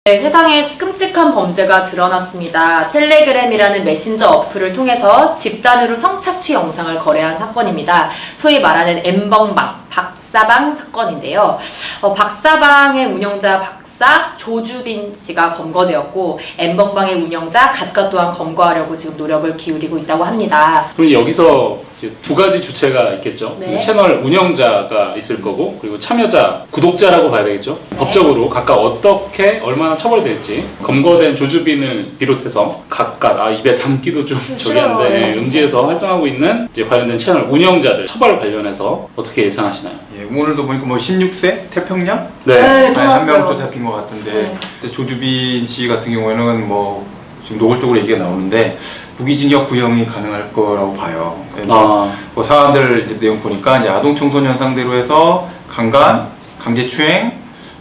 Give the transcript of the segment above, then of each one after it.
네, 세상에 끔찍한 범죄가 드러났습니다. 텔레그램이라는 메신저 어플을 통해서 집단으로 성착취 영상을 거래한 사건입니다. 소위 말하는 엠벙방, 박사방 사건인데요. 박사방의 운영자 박사 조주빈 씨가 검거되었고 엠벙방의 운영자 갓가 또한 검거하려고 지금 노력을 기울이고 있다고 합니다. 그럼 여기서 이제 두 가지 주체가 있겠죠. 네. 채널 운영자가 있을 거고, 그리고 참여자, 구독자라고 봐야 되겠죠. 네. 법적으로 각각 어떻게 얼마나 처벌될지 검거된 조주빈을 비롯해서 각각 입에 담기도 좀 저기 한데 네. 음지에서 활동하고 있는 이제 관련된 채널 운영자들 처벌 관련해서 어떻게 예상하시나요? 예, 오늘도 보니까 뭐 16세 태평양 네, 또 한 명 나왔어요. 또 잡힌 것 같은데 네. 근데 조주빈 씨 같은 경우에는 뭐 지금 노골적으로 얘기가 나오는데 무기징역 구형이 가능할 거라고 봐요. 뭐 사안들 내용 보니까 이제 아동 청소년 상대로 해서 강간, 강제추행,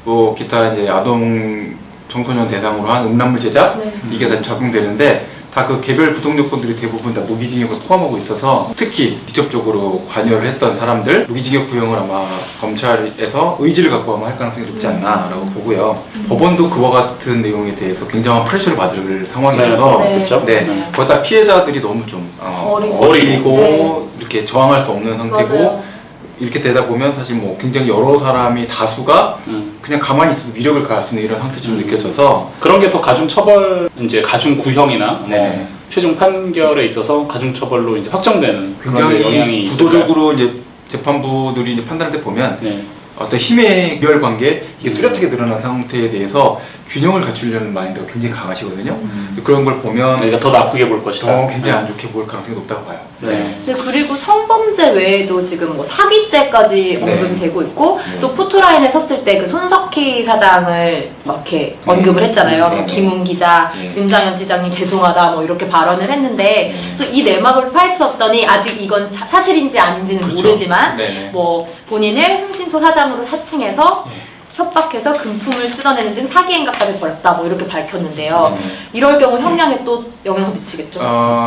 뭐 기타 이제 아동 청소년 대상으로 한 음란물 제작 네. 이게 다 적용되는데 다 그 개별 구속 요건들이 대부분 다 무기징역을 포함하고 있어서 특히 직접적으로 관여를 했던 사람들 무기징역 구형을 아마 검찰에서 의지를 갖고 하면 할 가능성이 높지 않나라고 보고요. 법원도 그와 같은 내용에 대해서 굉장한 프레셔를 받을 상황이라서 네. 그렇죠. 네, 거기다 피해자들이 너무 좀 어리고 네. 이렇게 저항할 수 없는 상태고 맞아요. 이렇게 되다 보면 사실 뭐 굉장히 여러 사람이 다수가 그냥 가만히 있어도 위력을 가할 수 있는 이런 상태처럼 느껴져서 그런 게 더 가중 처벌, 이제 가중 구형이나 네. 최종 판결에 있어서 가중 처벌로 이제 확정되는 그런 데 영향이 굉장히 있을까요? 구도적으로 이제 재판부들이 이제 판단할 때 보면 네. 어떤 힘의 유혈 관계 이게 뚜렷하게 드러난 상태에 대해서 균형을 갖추려는 마인드가 굉장히 강하시거든요. 그런 걸 보면 그러니까 더 나쁘게 볼 것이다. 굉장히 안 좋게 볼 가능성이 높다고 봐요. 네. 네, 그리고 성범죄 외에도 지금 뭐 사기죄까지 네. 언급되고 있고 네. 또 포토라인에 섰을 때 그 손석희 사장을 막 이렇게 언급을 했잖아요. 네. 김웅 기자, 네. 윤장현 시장님 죄송하다 뭐 이렇게 발언을 했는데 또 이 내막을 파헤쳐봤더니 아직 이건 사실인지 아닌지는 그렇죠. 모르지만 네네. 뭐 본인을 흥신소 사장으로 사칭해서 네. 협박해서 금품을 뜯어내는 등 사기 행각까지 벌였다 뭐 이렇게 밝혔는데요. 네. 이럴 경우 형량에 또 영향을 미치겠죠.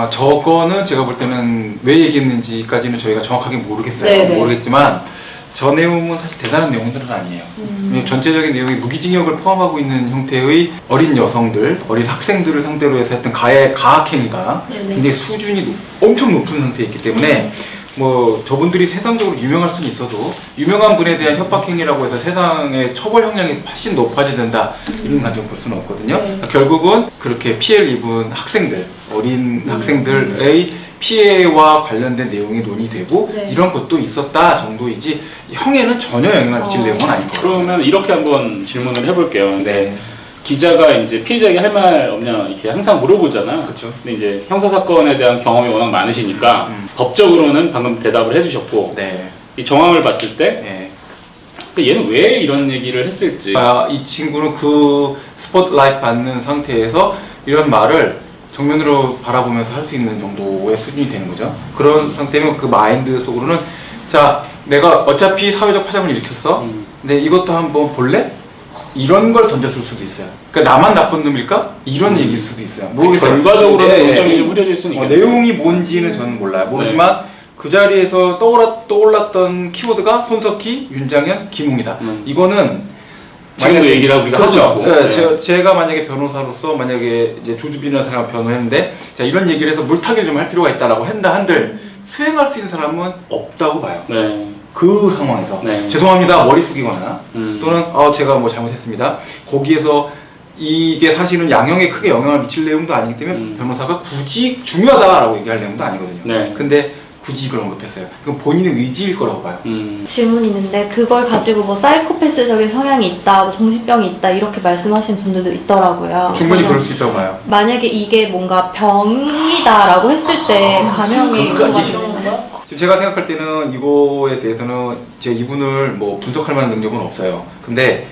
저거는 제가 볼 때는 왜 얘기했는지까지는 저희가 정확하게 모르겠어요. 네네. 모르겠지만 저 내용은 사실 대단한 내용들은 아니에요. 왜냐면 전체적인 내용이 무기징역을 포함하고 있는 형태의 어린 여성들, 어린 학생들을 상대로 해서 했던 가학행위가 네네. 굉장히 수준이 엄청 높은 상태에 있기 때문에 뭐 저분들이 세상적으로 유명할 수는 있어도 유명한 분에 대한 협박행위라고 해서 세상의 처벌 형량이 훨씬 높아져야 된다 이런 관점 볼 수는 없거든요. 네. 그러니까 결국은 그렇게 피해를 입은 학생들, 어린 학생들의 피해와 관련된 내용이 논의되고 네. 이런 것도 있었다 정도이지 형에는 전혀 영향을 미칠 내용은 아닐 거예요. 그러면 이렇게 한번 질문을 해볼게요. 네. 기자가 이제 피해자에게 할 말 없냐 이렇게 항상 물어보잖아. 그렇죠. 근데 이제 형사 사건에 대한 경험이 워낙 많으시니까 법적으로는 방금 대답을 해주셨고 네. 이 정황을 봤을 때 네. 얘는 왜 이런 얘기를 했을지. 이 친구는 그 스포트라이트 받는 상태에서 이런 말을 정면으로 바라보면서 할 수 있는 정도의 수준이 되는 거죠. 그런 상태면 그 마인드 속으로는 자, 내가 어차피 사회적 파장을 일으켰어. 근데 이것도 한번 볼래? 이런 걸 던졌을 수도 있어요. 그러니까 나만 나쁜 놈일까? 이런 얘기일 수도 있어요. 모르겠어요. 결과적으로는 네, 논점이 좀 흐려질 수는 있겠네요. 내용이 뭔지는 저는 몰라요. 모르지만 그 자리에서 떠올랐던 키워드가 손석희, 윤장현, 김웅이다. 이거는 지금도 얘기를 하고 우리가 그렇죠. 하고 있고. 네, 제가 만약에 변호사로서 만약에 이제 조주빈이라는 사람을 변호했는데 자 이런 얘기를 해서 물타기를 좀 할 필요가 있다라고 한들 수행할 수 있는 사람은 없다고 봐요. 네. 그 상황에서 네. 죄송합니다 머리 숙이거나 또는 제가 뭐 잘못했습니다. 거기에서 이게 사실은 양형에 크게 영향을 미칠 내용도 아니기 때문에 변호사가 굳이 중요하다라고 얘기할 내용도 아니거든요. 네. 근데 굳이 그런 걸 언급했어요. 그건 본인의 의지일 거라고 봐요. 질문이 있는데 그걸 가지고 뭐 사이코패스적인 성향이 있다, 뭐 정신병이 있다 이렇게 말씀하신 분들도 있더라고요. 충분히 그럴 수 있다고 봐요. 만약에 이게 뭔가 병이다라고 했을 때 감형이 그거까지. 지금 제가 생각할 때는 이거에 대해서는 제가 이분을 뭐 분석할 만한 능력은 없어요. 근데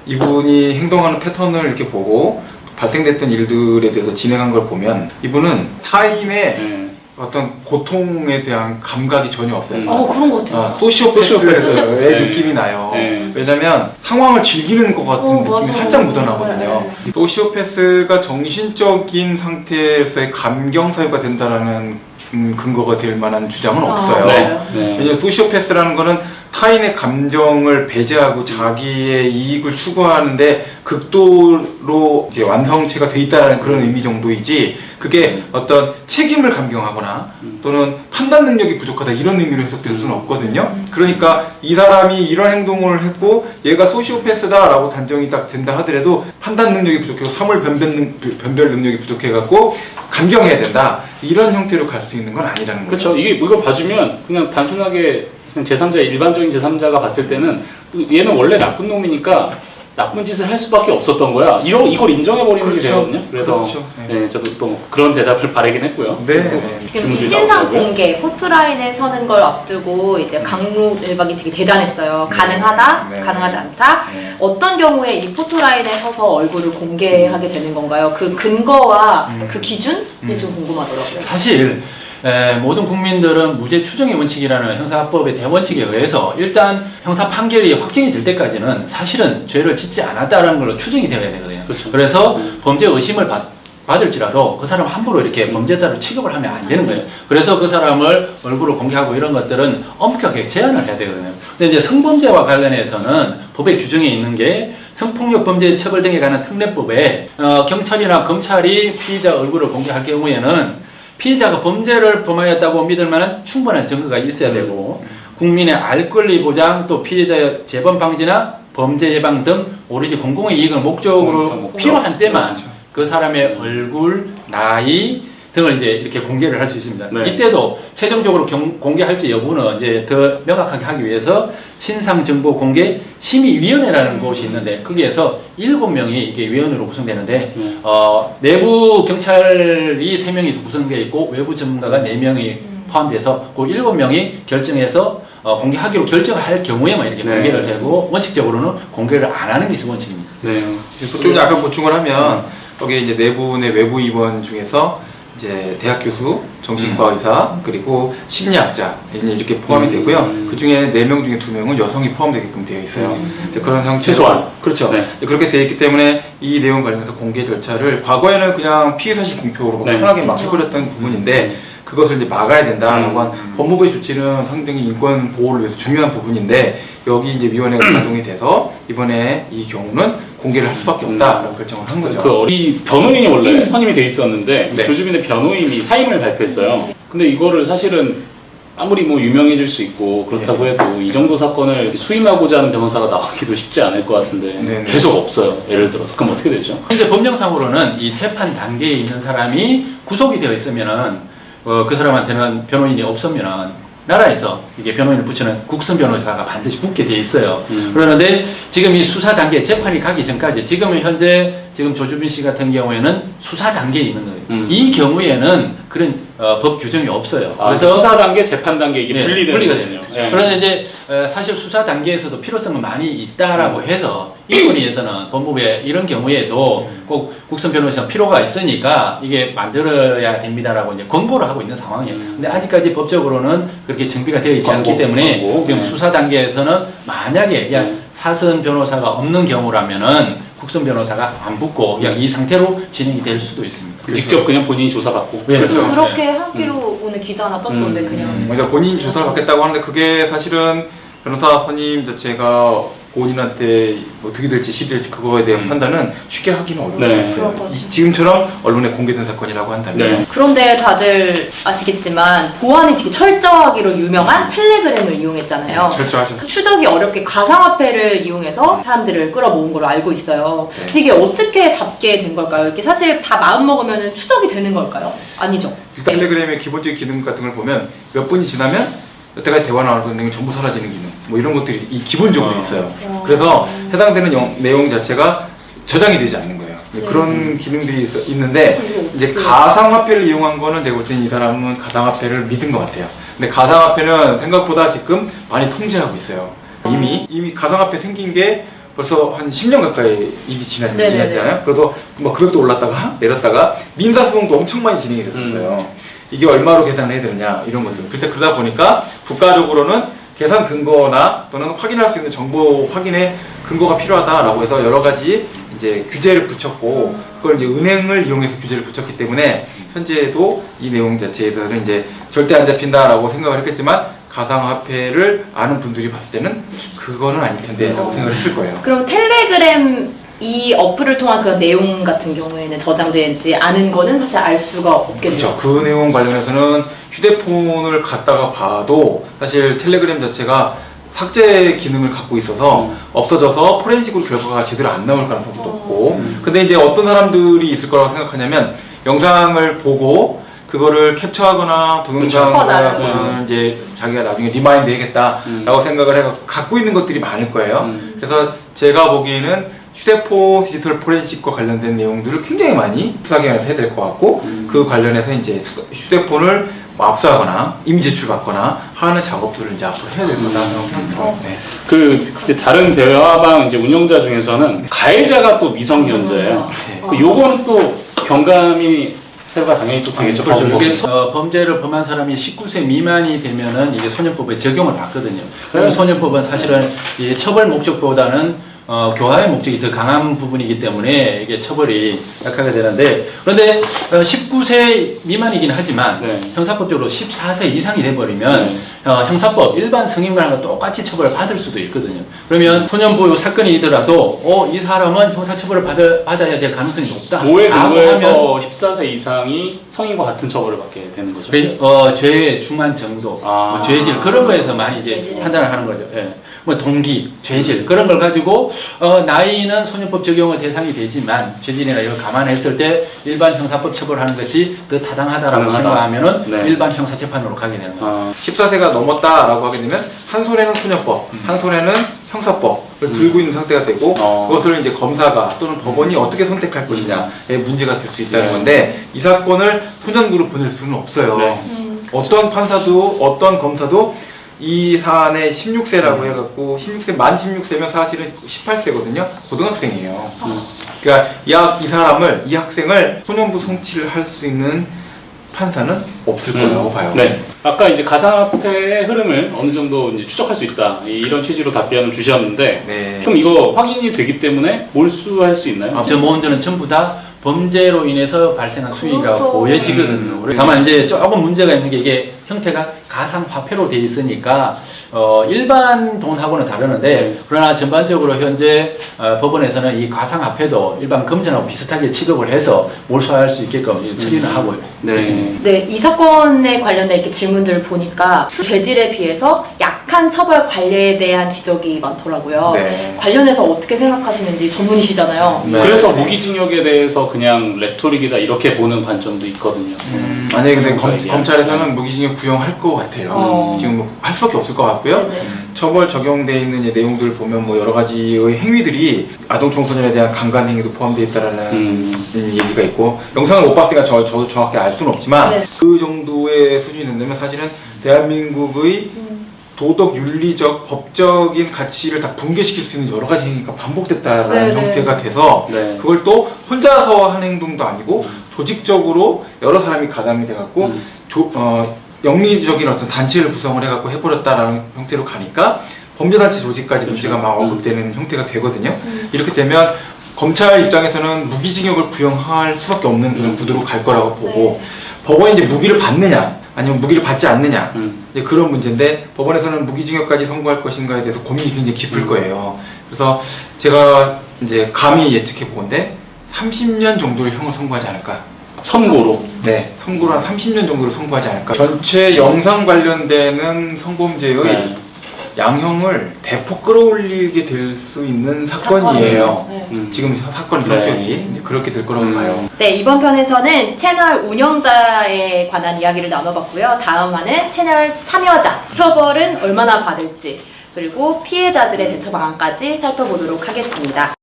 이분이 행동하는 패턴을 이렇게 보고 발생됐던 일들에 대해서 진행한 걸 보면 이분은 타인의 어떤 고통에 대한 감각이 전혀 없어요. 그런 것 같아요. 소시오패스의 느낌이 나요. 네. 왜냐면 상황을 즐기는 것 같은 느낌이 맞아요. 살짝 묻어나거든요. 소시오패스가 정신적인 상태에서의 감경 사유가 된다라는 근거가 될 만한 주장은 없어요. 네. 네. 왜냐면 소시오패스라는 거는 타인의 감정을 배제하고 자기의 이익을 추구하는데 극도로 이제 완성체가 돼 있다는 그런 의미 정도이지, 그게 어떤 책임을 감경하거나 또는 판단 능력이 부족하다 이런 의미로 해석될 수는 없거든요. 그러니까 이 사람이 이런 행동을 했고 얘가 소시오패스다라고 단정이 딱 된다 하더라도 판단 능력이 부족해서 사물 변별 능력이 부족해갖고 감경해야 된다, 이런 형태로 갈 수 있는 건 아니라는 거죠. 그렇죠. 이걸 봐주면 그냥 단순하게 그냥 제3자, 일반적인 제3자가 봤을 때는 얘는 원래 나쁜 놈이니까 나쁜 짓을 할 수밖에 없었던 거야. 이걸 인정해버리는 게 되거든요. 그래서 그렇죠. 네, 저도 또 그런 대답을 바라긴 했고요. 네. 지금 질문들이 신상 나오더라고요. 공개, 포토라인에 서는 걸 앞두고 이제 강로 일박이 되게 대단했어요. 가능하다, 네. 가능하지 않다. 네. 어떤 경우에 이 포토라인에 서서 얼굴을 공개하게 되는 건가요? 그 근거와 그 기준이 좀 궁금하더라고요. 사실 모든 국민들은 무죄 추정의 원칙이라는 형사법의 대원칙에 의해서 일단 형사 판결이 확정이 될 때까지는 사실은 죄를 짓지 않았다는 걸로 추정이 되어야 되거든요. 그렇죠. 그래서 범죄 의심을 받을지라도 그 사람 함부로 이렇게 범죄자로 취급을 하면 안 되는 거예요. 그래서 그 사람을 얼굴을 공개하고 이런 것들은 엄격하게 제한을 해야 되거든요. 근데 이제 성범죄와 관련해서는 법의 규정에 있는 게 성폭력 범죄 처벌 등에 관한 특례법에 경찰이나 검찰이 피의자 얼굴을 공개할 경우에는 피의자가 범죄를 범하였다고 믿을 만한 충분한 증거가 있어야 되고, 국민의 알 권리 보장, 또 피해자의 재범 방지나 범죄 예방 등 오로지 공공의 이익을 목적으로 필요한 때만 그 사람의 얼굴, 나이 등을 이제 이렇게 공개를 할 수 있습니다. 네. 이때도 최종적으로 공개할지 여부는 이제 더 명확하게 하기 위해서 신상정보 공개 심의위원회라는 곳이 있는데, 거기에서 7명이 이게 위원으로 구성되는데 내부 경찰이 3명이 구성되어 있고 외부 전문가가 4명이 포함돼서 그 7명이 결정해서 공개하기로 결정할 경우에만 이렇게 네. 공개를 되고, 원칙적으로는 공개를 안 하는 게 원칙입니다. 네. 좀 약간 보충을 하면 거기에 이제 내부의 외부 임원 중에서 이제 대학 교수, 정신과 의사, 그리고 심리학자 이렇게 포함이 되고요. 그 중에 4명 중에 2명은 여성이 포함되게끔 되어 있어요. 이제 그런 형태로 최소한. 그렇죠. 네. 그렇게 되어 있기 때문에 이 내용 관련해서 공개 절차를 과거에는 그냥 피해 사실 공표로 네. 편하게 막 해버렸던 부분인데, 그것을 이제 막아야 된다라고 한 법무부의 조치는 상당히 인권 보호를 위해서 중요한 부분인데, 여기 이제 위원회가 가동이 돼서 이번에 이 경우는 공개를 할 수밖에 없다라고 결정을 한 거죠. 이 변호인이 원래 선임이 돼 있었는데 네. 조주빈의 변호인이 사임을 발표했어요. 근데 이거를 사실은 아무리 뭐 유명해질 수 있고 그렇다고 해도 이 정도 사건을 수임하고자 하는 변호사가 나오기도 쉽지 않을 것 같은데 네네. 계속 없어요. 예를 들어서 그럼 어떻게 되죠? 현재 법령상으로는 이 재판 단계에 있는 사람이 구속이 되어 있으면은 그 사람한테는 변호인이 없으면은 나라에서 이게 변호인을 붙이는 국선 변호사가 반드시 붙게 돼 있어요. 그러는데 지금 이 수사 단계, 재판이 가기 전까지, 지금은 현재 지금 조주빈 씨 같은 경우에는 수사 단계에 있는 거예요. 이 경우에는 그런 법 규정이 없어요. 그래서 수사 단계, 재판 단계 이게 분리가 되네요. 되네요. 네. 그런데 이제 사실 수사 단계에서도 필요성은 많이 있다라고 해서 인권위에서는 법무부에 이런 경우에도 꼭 국선 변호사가 필요가 있으니까 이게 만들어야 됩니다라고 이제 권고를 하고 있는 상황이에요. 근데 아직까지 법적으로는 그렇게 정비가 되어 있지 않기 때문에 지금 수사 단계에서는 만약에 그냥 사선 변호사가 없는 경우라면은 국선 변호사가 안 붙고 그냥 이 상태로 진행이 될 수도 있습니다. 직접 그냥 본인이 조사받고. 그렇죠. 그렇게 하기로 오늘 기사 하나 떴던데 그냥. 그러니까 본인 조사를 받겠다고 하는데, 그게 사실은 변호사 선임 자체가 본인한테 뭐 득이 될지 실이 될지 그거에 대한 판단은 쉽게 하기는 어려울 수 네. 있어요. 그럴 것 지금처럼 언론에 공개된 사건이라고 한다면. 네. 그런데 다들 아시겠지만 보안이 되게 철저하기로 유명한 텔레그램을 이용했잖아요. 철저하죠. 추적이 어렵게 가상화폐를 이용해서 사람들을 끌어모은 걸로 알고 있어요. 네. 그래서 이게 어떻게 잡게 된 걸까요? 이렇게 사실 다 마음 먹으면 추적이 되는 걸까요? 아니죠. 텔레그램의 기본적인 기능 같은 걸 보면 몇 분이 지나면 여태까지 대화 나누던 내용이 전부 사라지는 기능, 뭐 이런 것들이 기본적으로 있어요. 그래서 해당되는 내용 자체가 저장이 되지 않는 거예요. 그런 기능들이 있는데, 이제 가상화폐를 이용한 거는 내가 볼 때는 이 사람은 가상화폐를 믿은 것 같아요. 근데 가상화폐는 생각보다 지금 많이 통제하고 있어요. 이미 가상화폐 생긴 게 벌써 한 10년 가까이 지났잖아요. 그래서 뭐 금액도 올랐다가 내렸다가 민사소송도 엄청 많이 진행이 됐었어요. 이게 얼마로 계산해야 되느냐 이런 것들. 그때 그러다 보니까 국가적으로는 계산 근거나 또는 확인할 수 있는 정보 확인의 근거가 필요하다라고 해서 여러 가지 이제 규제를 붙였고 그걸 이제 은행을 이용해서 규제를 붙였기 때문에 현재도 이 내용 자체에서는 이제 절대 안 잡힌다라고 생각을 했겠지만 가상화폐를 아는 분들이 봤을 때는 그거는 아닐 텐데라고 생각을 했을 거예요. 그럼 텔레그램 이 어플을 통한 그런 내용 같은 경우에는 저장되지 않은 거는 사실 알 수가 없겠죠. 그렇죠. 그 내용 관련해서는 휴대폰을 갖다가 봐도 사실 텔레그램 자체가 삭제 기능을 갖고 있어서 없어져서 포렌식으로 결과가 제대로 안 나올 가능성도 높고 근데 이제 어떤 사람들이 있을 거라고 생각하냐면 영상을 보고 그거를 캡처하거나 동영상을 하거나 이제 자기가 나중에 리마인드 해야겠다라고 생각을 해서 갖고 있는 것들이 많을 거예요. 그래서 제가 보기에는 휴대폰 디지털 포렌식과 관련된 내용들을 굉장히 많이 수사기관에서 해야 될 것 같고 그 관련해서 이제 휴대폰을 압수하거나 이미 제출받거나 하는 작업들을 이제 앞으로 해야 될 거다라고 생각이 들어요. 네. 그 이제 다른 대화방 이제 운영자 중에서는 가해자가 또 미성년자예요. 네. 요거는 또 경감이 세가 당연히 또 되겠죠. 그렇죠. 이게 법은. 범죄를 범한 사람이 19세 미만이 되면은 이제 소년법에 적용을 받거든요. 그래서 소년법은 사실은 이 처벌 목적보다는 교화의 목적이 더 강한 부분이기 때문에 이게 처벌이 약하게 되는데 그런데 19세 미만이긴 하지만 네. 형사법적으로 14세 이상이 돼버리면 형사법 일반 성인과는 똑같이 처벌을 받을 수도 있거든요. 그러면 소년부 사건이더라도 이 사람은 형사처벌을 받아야 될 가능성이 높다. 뭐에 근거해서 14세 이상이 성인과 같은 처벌을 받게 되는 거죠. 죄의 중한 정도, 뭐 죄질 그런 거에서 많이 이제 판단을 하는 거죠. 예. 뭐 동기, 죄질 그런 걸 가지고 나이는 소년법 적용의 대상이 되지만 죄질이나 이걸 감안했을 때 일반 형사법 처벌하는 것이 더 타당하다라고 생각하면은 네. 일반 형사재판으로 가게 되는 거예요. 14세가 넘었다라고 하게 되면 한 손에는 소년법, 한 손에는 형사법을 들고 있는 상태가 되고 그것을 이제 검사가 또는 법원이 어떻게 선택할 것이냐의 문제가 될 수 있다는 건데 이 사건을 소년부로 보낼 수는 없어요. 네. 어떤 판사도 어떤 검사도 이 사안에 16세라고 해갖고 16세 만 16세면 사실은 18세거든요. 고등학생이에요. 그러니까 이 사람을 이 학생을 소년부 송치를 할 수 있는 판사는 없을 거라고 봐요. 네. 아까 이제 가상화폐의 흐름을 어느 정도 이제 추적할 수 있다 이런 취지로 답변을 주셨는데 네. 그럼 이거 확인이 되기 때문에 몰수할 수 있나요? 저 모험들은 전부 다 범죄로 인해서 발생한 수익이라고 보여지거든요. 다만 이제 조금 문제가 있는 게 이게 형태가 가상화폐로 돼 있으니까 일반 돈하고는 다르는데 그러나 전반적으로 현재 법원에서는 이 가상화폐도 일반 금전하고 비슷하게 취급을 해서 몰수할 수 있게끔 처리는 하고 있습니다. 네, 이 사건에 관련된 이렇게 질문들을 보니까 죄질에 비해서 약한 처벌 관례에 대한 지적이 많더라고요. 네. 관련해서 어떻게 생각하시는지 전문이시잖아요. 네. 그래서 무기징역에 대해서 그냥 레토릭이다 이렇게 보는 관점도 있거든요. 아니 근데 검찰에서는 무기징역 구형할 것 같아요. 지금 뭐 할 수밖에 없을 것 같고요. 네네. 처벌 적용돼 있는 이제 내용들을 보면 뭐 여러 가지의 행위들이 아동 청소년에 대한 강간 행위도 포함되어 있다라는 얘기가 있고 영상을 못 봤으니까 저도 정확히 알 수는 없지만 네. 그 정도의 수준이 된다면 사실은 대한민국의 도덕, 윤리적, 법적인 가치를 다 붕괴시킬 수 있는 여러 가지 행위가 반복됐다라는 네네. 형태가 돼서 네. 그걸 또 혼자서 한 행동도 아니고 조직적으로 여러 사람이 가담이 돼갖고 영리적인 어떤 단체를 구성을 해갖고 해버렸다라는 형태로 가니까 범죄단체 조직까지 문제가 막 언급되는 형태가 되거든요. 이렇게 되면 검찰 입장에서는 무기징역을 구형할 수밖에 없는 그런 구도로 갈 거라고 보고 법원이 이제 무기를 받느냐 아니면 무기를 받지 않느냐 이제 그런 문제인데 법원에서는 무기징역까지 선고할 것인가에 대해서 고민이 굉장히 깊을 거예요. 그래서 제가 이제 감히 예측해 보건데 30년 정도의 형을 선고하지 않을까. 선고로. 네, 선고를 한 30년 정도로 선고하지 않을까. 전체 영상 관련되는 성범죄의 양형을 대폭 끌어올리게 될 수 있는 사건이에요. 네. 지금 사건의 성격이 이제 그렇게 될 거라고 봐요. 네, 이번 편에서는 채널 운영자에 관한 이야기를 나눠봤고요. 다음 화는 채널 참여자, 처벌은 얼마나 받을지, 그리고 피해자들의 대처 방안까지 살펴보도록 하겠습니다.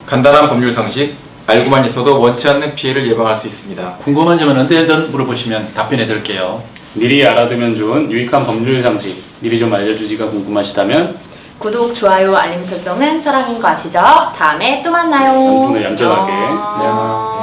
간단한 법률 상식, 알고만 있어도 원치 않는 피해를 예방할 수 있습니다. 궁금한 점은 언제든 물어보시면 답변해 드릴게요. 미리 알아두면 좋은 유익한 법률 상식 미리 좀 알려주지가 궁금하시다면 구독, 좋아요, 알림 설정은 사랑인 거 아시죠? 다음에 또 만나요. 오늘 얌전하게. 안녕.